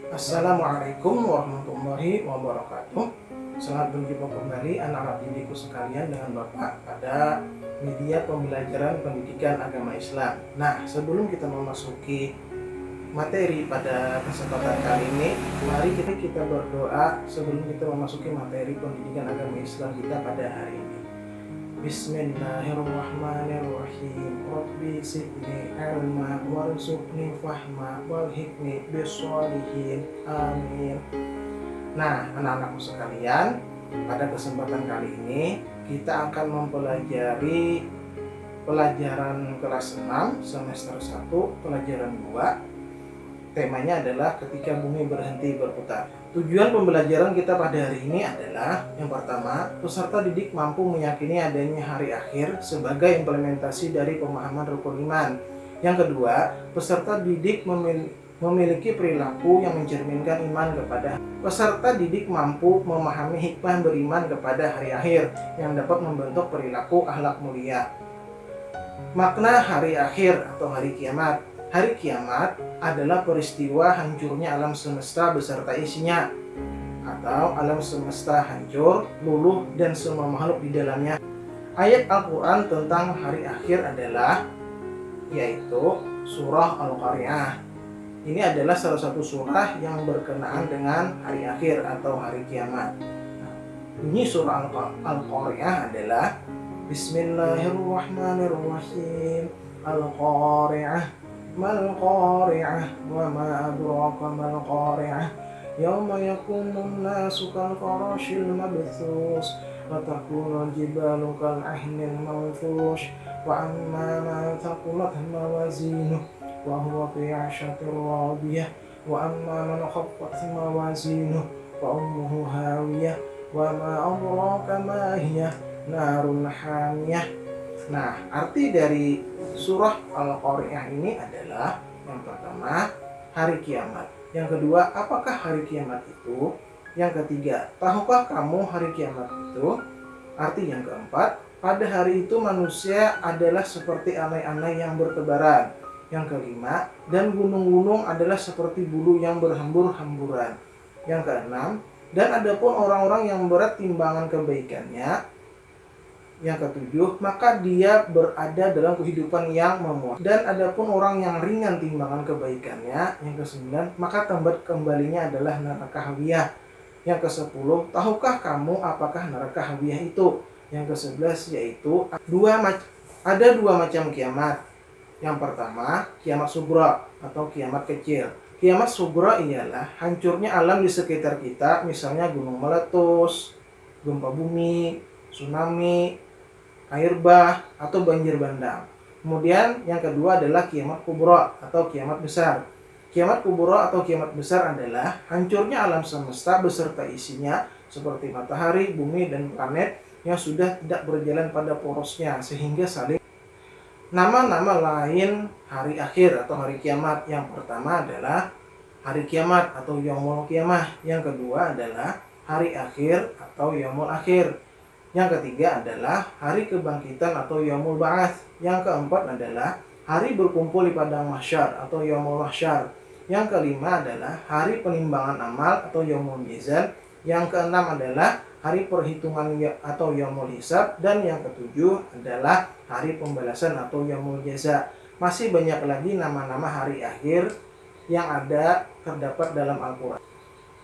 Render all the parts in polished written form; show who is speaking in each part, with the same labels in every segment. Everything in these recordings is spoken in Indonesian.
Speaker 1: Assalamualaikum warahmatullahi wabarakatuh. Selamat berjumpa kembali anak-anak didikku sekalian dengan Bapak pada media pembelajaran pendidikan agama Islam. Nah, sebelum kita memasuki materi pada kesempatan kali ini, mari kita berdoa sebelum kita memasuki materi pendidikan agama Islam kita pada hari ini. Bismillahirrahmanirrahim. Rabbi zidni ilma warzuqni fahma walhiqni bish-sholihin. Amin. Nah, anak-anakku sekalian, pada kesempatan kali ini kita akan mempelajari pelajaran kelas 6 semester 1 pelajaran 2. Temanya adalah ketika bumi berhenti berputar. Tujuan pembelajaran kita pada hari ini adalah yang pertama, peserta didik mampu meyakini adanya hari akhir sebagai implementasi dari pemahaman rukun iman. Yang kedua, peserta didik memiliki perilaku yang mencerminkan iman kepada. Peserta didik mampu memahami hikmah beriman kepada hari akhir yang dapat membentuk perilaku akhlak mulia. Makna hari akhir atau hari kiamat. Hari kiamat adalah peristiwa hancurnya alam semesta beserta isinya, atau alam semesta hancur, luluh, dan semua makhluk di dalamnya. Ayat Al-Quran tentang hari akhir adalah yaitu surah Al-Qari'ah. Ini adalah salah satu surah yang berkenaan dengan hari akhir atau hari kiamat. Bunyi surah Al-Qari'ah adalah Bismillahirrahmanirrahim. Al-Qari'ah mal qari'ah wa ma adraka mal qari'ah yauma yakumun nasu kal farashil mabthus wa takunul jibalu kal ahnil manfush wa amma man thaqulat mawazinuh wa huwa fi 'ishatir radiyah wa amma man khaffat mawazinuh wa ummuhu hawiyah wa ma adraka ma hiya narun hamiyah. Nah, arti dari surah Al-Qari'ah ini adalah yang pertama, hari kiamat. Yang kedua, apakah hari kiamat itu? Yang ketiga, tahukah kamu hari kiamat itu? Arti yang keempat, pada hari itu manusia adalah seperti anai-anai yang bertebaran. Yang kelima, dan gunung-gunung adalah seperti bulu yang berhambur-hamburan. Yang keenam, dan adapun orang-orang yang berat timbangan kebaikannya. Yang ketujuh, maka dia berada dalam kehidupan yang memuaskan. Dan adapun orang yang ringan timbangan kebaikannya. Yang kesembilan, maka tempat kembalinya adalah neraka hawiyah. Yang kesepuluh, tahukah kamu apakah neraka hawiyah itu? Yang kesebelas yaitu ada dua macam kiamat. Yang pertama, kiamat sughra atau kiamat kecil. Kiamat sughra ialah hancurnya alam di sekitar kita, misalnya gunung meletus, gempa bumi, tsunami, air bah, atau banjir bandang. Kemudian yang kedua adalah kiamat kubra atau kiamat besar. Kiamat kubra atau kiamat besar adalah hancurnya alam semesta beserta isinya seperti matahari, bumi, dan planet yang sudah tidak berjalan pada porosnya sehingga saling. Nama-nama lain hari akhir atau hari kiamat. Yang pertama adalah hari kiamat atau yaumul kiamah. Yang kedua adalah hari akhir atau yaumul akhir. Yang ketiga adalah hari kebangkitan atau yaumul ba'ats. Yang keempat adalah hari berkumpul di padang mahsyar atau yaumul mahsyar. Yang kelima adalah hari penimbangan amal atau yaumul mizan. Yang keenam adalah hari perhitungan atau yaumul hisab. Dan yang ketujuh adalah hari pembalasan atau yaumul jaza. Masih banyak lagi nama-nama hari akhir yang terdapat dalam Al-Quran.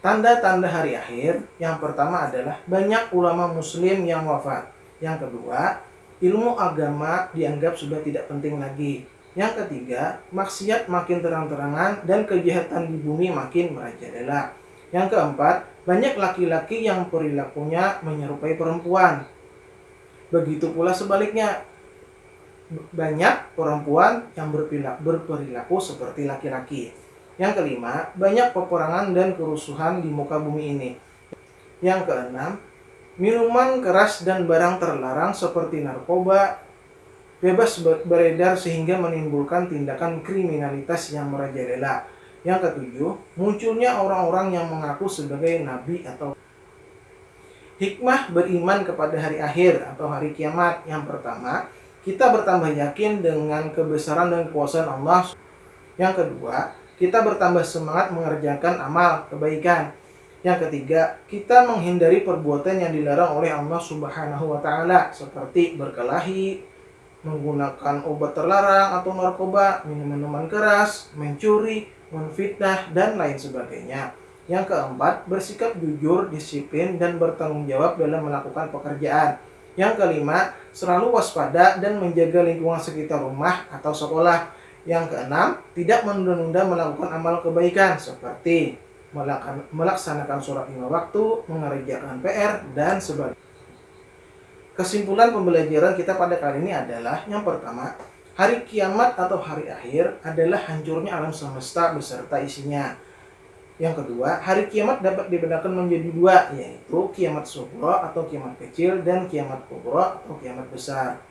Speaker 1: Tanda-tanda hari akhir, yang pertama adalah banyak ulama muslim yang wafat. Yang kedua, ilmu agama dianggap sudah tidak penting lagi. Yang ketiga, maksiat makin terang-terangan dan kejahatan di bumi makin merajalela. Yang keempat, banyak laki-laki yang perilakunya menyerupai perempuan. Begitu pula sebaliknya, banyak perempuan yang berperilaku seperti laki-laki. Yang kelima, banyak peperangan dan kerusuhan di muka bumi ini. Yang keenam, minuman keras dan barang terlarang seperti narkoba bebas beredar sehingga menimbulkan tindakan kriminalitas yang merajalela. Yang ketujuh, munculnya orang-orang yang mengaku sebagai nabi atau hikmah beriman kepada hari akhir atau hari kiamat. Yang pertama, kita bertambah yakin dengan kebesaran dan kekuasaan Allah. Yang kedua, kita bertambah semangat mengerjakan amal kebaikan. Yang ketiga, kita menghindari perbuatan yang dilarang oleh Allah Subhanahu wa taala seperti berkelahi, menggunakan obat terlarang atau narkoba, minum minuman keras, mencuri, menfitnah, dan lain sebagainya. Yang keempat, bersikap jujur, disiplin, dan bertanggung jawab dalam melakukan pekerjaan. Yang kelima, selalu waspada dan menjaga lingkungan sekitar rumah atau sekolah. Yang keenam, tidak menunda-nunda melakukan amal kebaikan seperti melaksanakan sholat 5 waktu, mengerjakan PR, dan sebagainya. Kesimpulan pembelajaran kita pada kali ini adalah yang pertama, hari kiamat atau hari akhir adalah hancurnya alam semesta beserta isinya. Yang kedua, hari kiamat dapat dibedakan menjadi dua, yaitu kiamat sughra atau kiamat kecil dan kiamat kubra atau kiamat besar.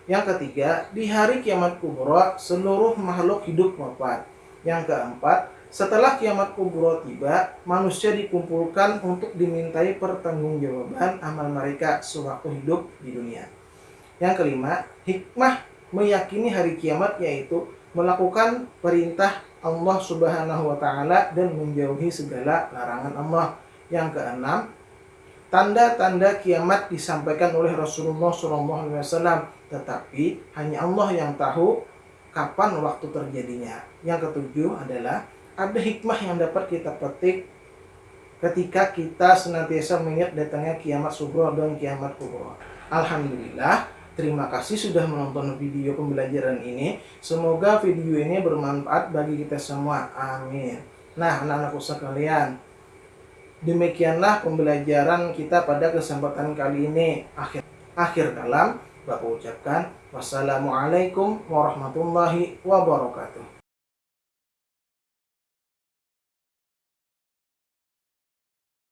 Speaker 1: Yang ketiga, di hari kiamat kubra seluruh makhluk hidup wafat. Yang keempat, setelah kiamat kubra tiba, manusia dikumpulkan untuk dimintai pertanggungjawaban amal mereka sewaktu hidup di dunia. Yang kelima, hikmah meyakini hari kiamat yaitu melakukan perintah Allah Subhanahu wa taala dan menjauhi segala larangan Allah. Yang keenam, tanda-tanda kiamat disampaikan oleh Rasulullah SAW, tetapi hanya Allah yang tahu kapan waktu terjadinya. Yang ketujuh adalah ada hikmah yang dapat kita petik ketika kita senantiasa mengingat datangnya kiamat sughra dan kiamat kubra. Alhamdulillah, terima kasih sudah menonton video pembelajaran ini. Semoga video ini bermanfaat bagi kita semua. Amin. Nah, anak-anakku sekalian, demikianlah pembelajaran kita pada kesempatan kali ini. Akhir kalam, Bapak ucapkan wassalamualaikum warahmatullahi wabarakatuh.